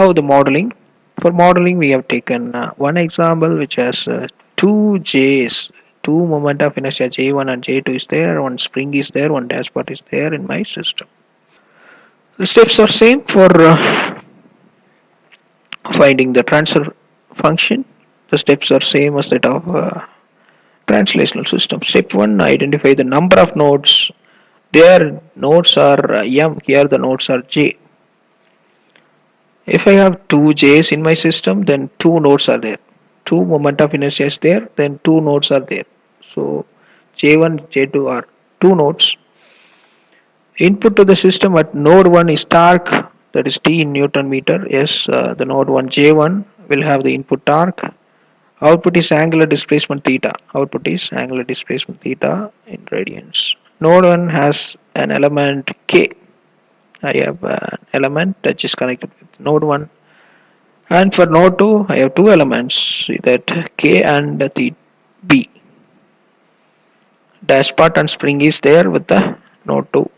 Now the modeling. For modeling, we have taken one example which has two J's, two moment of inertia J1 and J2 is there, one spring is there, one dashpot is there in my system. The steps are same for finding the transfer function. The steps are same as that of translational system. Step 1, identify the number of nodes. Their nodes are m, here the nodes are j. If I have two j's in my system, then two nodes are there. Two moment of inertia is there, then two nodes are there. So j1, j2 are two nodes. Input to the system at node 1 is torque, that is T in Newton meter. Yes, the node 1 J1 will have the input torque. Output is angular displacement theta. Output is angular displacement theta in radians. Node 1 has an element K. I have an element that is connected with node 1. And for node 2, I have two elements, that K and the B. Dashpot and spring is there with the node 2.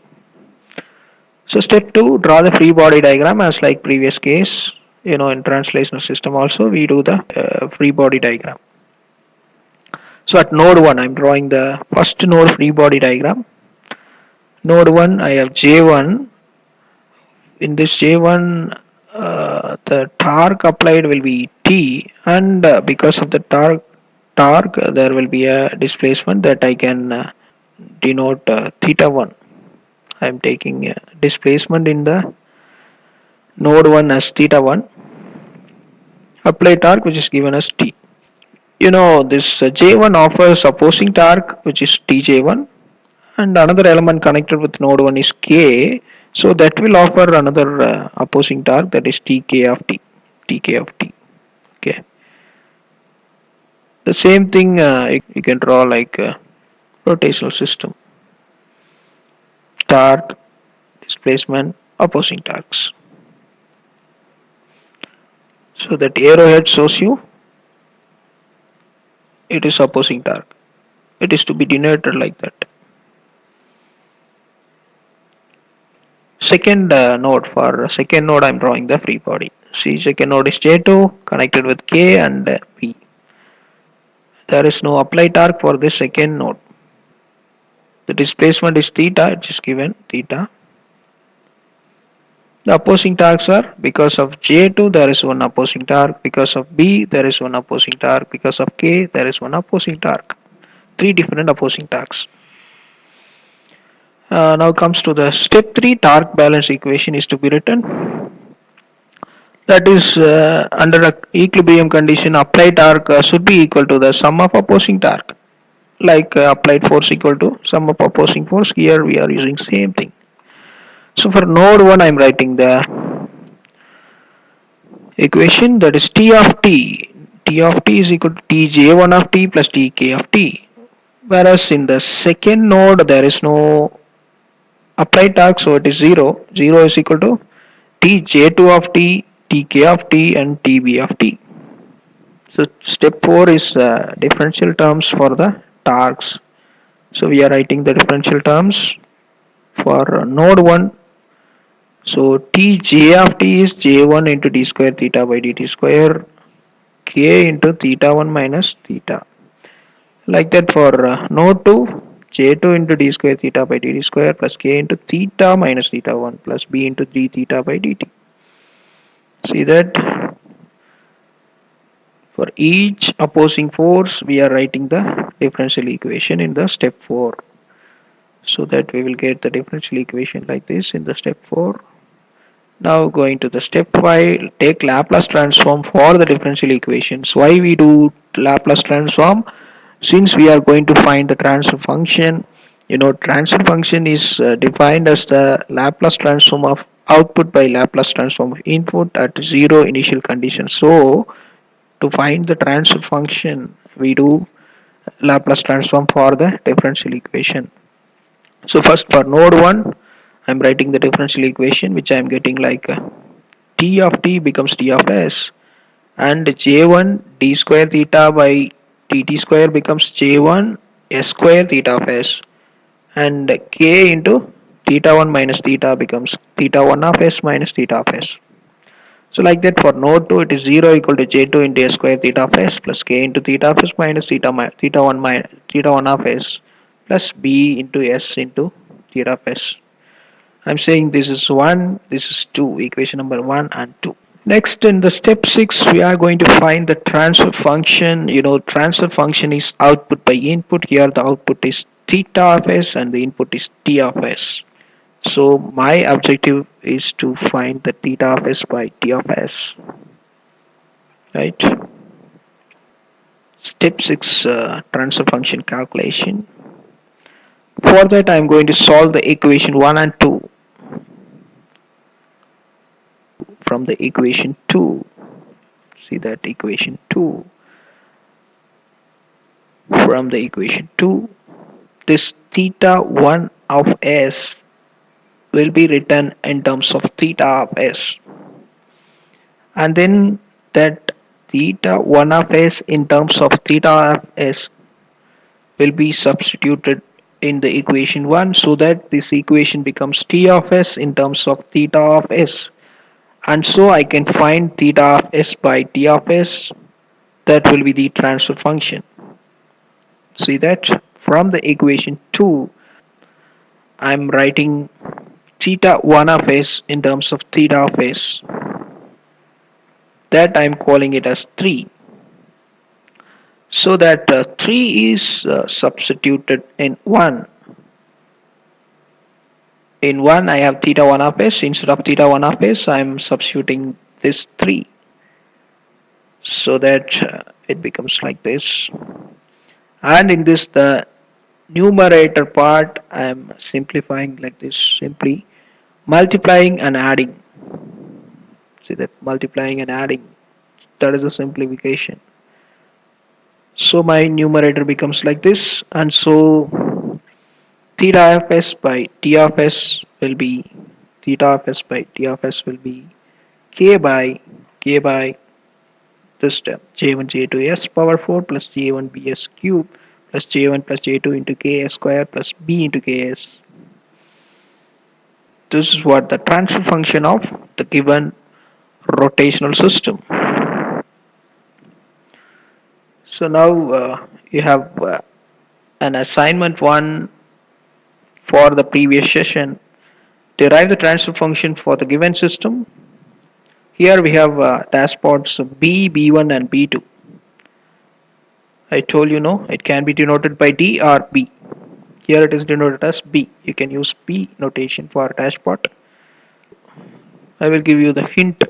So step 2, draw the free body diagram as like previous case. In translational system also we do the free body diagram. So at node 1 I'm drawing the first node free body diagram. Node 1 I have J1. In this J1 the torque applied will be T, and because of the torque there will be a displacement that I can denote theta 1. I am taking displacement in the node 1 as theta 1. Apply torque which is given as T. This J1 offers opposing torque which is TJ1, and another element connected with node 1 is K, so that will offer another opposing torque, that is TK of T. TK of T. Okay. The same thing you can draw like rotational system. Torque, displacement, opposing torques. So that arrowhead shows you it is opposing torque. It is to be denoted like that. Second node, for second node I'm drawing the free body. See, second node is J2 connected with K and P. There is no applied torque for this second node. The displacement is theta, it is given theta. The opposing torques are, because of J2 there is one opposing torque, because of B there is one opposing torque, because of K there is one opposing torque. Three different opposing torques. Now comes to the step 3, torque balance equation is to be written. That is, under a equilibrium condition, applied torque should be equal to the sum of opposing torque. Like applied force equal to sum of opposing force, here we are using same thing. So for node 1 I am writing the equation, that is T of T. T of T is equal to Tj1 of T plus Tk of T. Whereas in the second node there is no applied torque, so it is 0. 0 is equal to Tj2 of T, Tk of T and Tb of T. So step 4 is differential terms for the torques. So we are writing the differential terms for node 1. So Tj of T is J1 into d square theta by dt square, K into theta 1 minus theta. Like that for node 2, J2 into d square theta by dt square plus K into theta minus theta 1 plus B into d theta by dt. See that for each opposing force we are writing the differential equation in the step 4. So that we will get the differential equation like this in the step 4. Now going to the step 5, take Laplace transform for the differential equations. Why we do Laplace transform? Since we are going to find the transfer function, transfer function is defined as the Laplace transform of output by Laplace transform of input at 0 initial condition. So to find the transfer function, we do Laplace transform for the differential equation. So first for node 1, I am writing the differential equation which I am getting like T of T becomes T of S, and J1 d square theta by dt square becomes J1 S square theta of S, and K into theta 1 minus theta becomes theta 1 of S minus theta of S. So like that for node 2 it is 0 equal to j2 into s square theta of s plus k into theta of s minus theta 1 of s plus b into s into theta of s. I'm saying this is 1, this is 2, equation number 1 and 2. Next in the step 6 we are going to find the transfer function. Transfer function is output by input. Here the output is theta of s and the input is t of s. So my objective is to find the theta of s by t of s, right? Step 6 transfer function calculation. For that I am going to solve the equation 1 and 2 from the equation 2. See that equation 2. From the equation 2, this theta 1 of s will be written in terms of theta of s, and then that theta 1 of s in terms of theta of s will be substituted in the equation 1, so that this equation becomes t of s in terms of theta of s, and so I can find theta of s by t of s. That will be the transfer function. See that from the equation 2 I'm writing theta 1 of s in terms of theta of s, that I'm calling it as 3. So that 3 is substituted in 1. In 1 I have theta 1 of s. Instead of theta 1 of s I'm substituting this 3, so that it becomes like this. And in this the numerator part I am simplifying like this, simply multiplying and adding. See that multiplying and adding, that is a simplification. So my numerator becomes like this, and so theta of s by t of s will be theta of s by t of s will be k by this term j1 j2 s power 4 plus j1 bs cube plus j1 plus j2 into ks square plus b into ks. This is what the transfer function of the given rotational system. So now you have an assignment 1 for the previous session. Derive the transfer function for the given system. Here we have dashboards B, B1 and B2. I told you no, it can be denoted by D or B. Here it is denoted as B. You can use B notation for dashboard. I will give you the hint.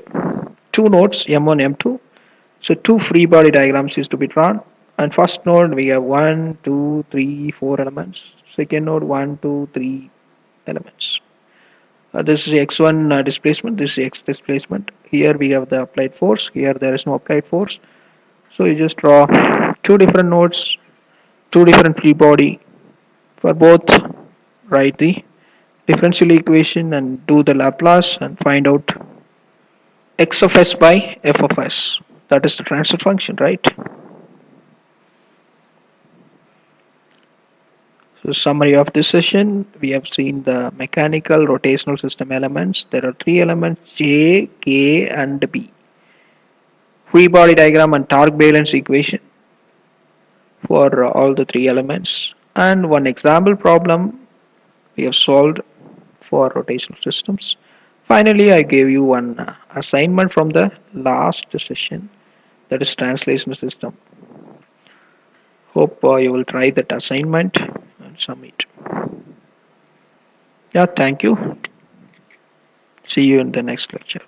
Two nodes M1, M2. So two free body diagrams is to be drawn. And first node we have 1, 2, 3, 4 elements. Second node 1, 2, 3 elements. This is x1 displacement, this is x displacement. Here we have the applied force, here there is no applied force. So you just draw two different nodes, two different free body. For both, write the differential equation and do the Laplace and find out x of s by f of s. That is the transfer function, right? So summary of this session, we have seen the mechanical rotational system elements. There are three elements J, K and B. Free body diagram and torque balance equation for all the three elements, and one example problem we have solved for rotational systems. Finally, I gave you one assignment from the last session, that is translation system. Hope you will try that assignment and submit. Yeah, thank you. See you in the next lecture.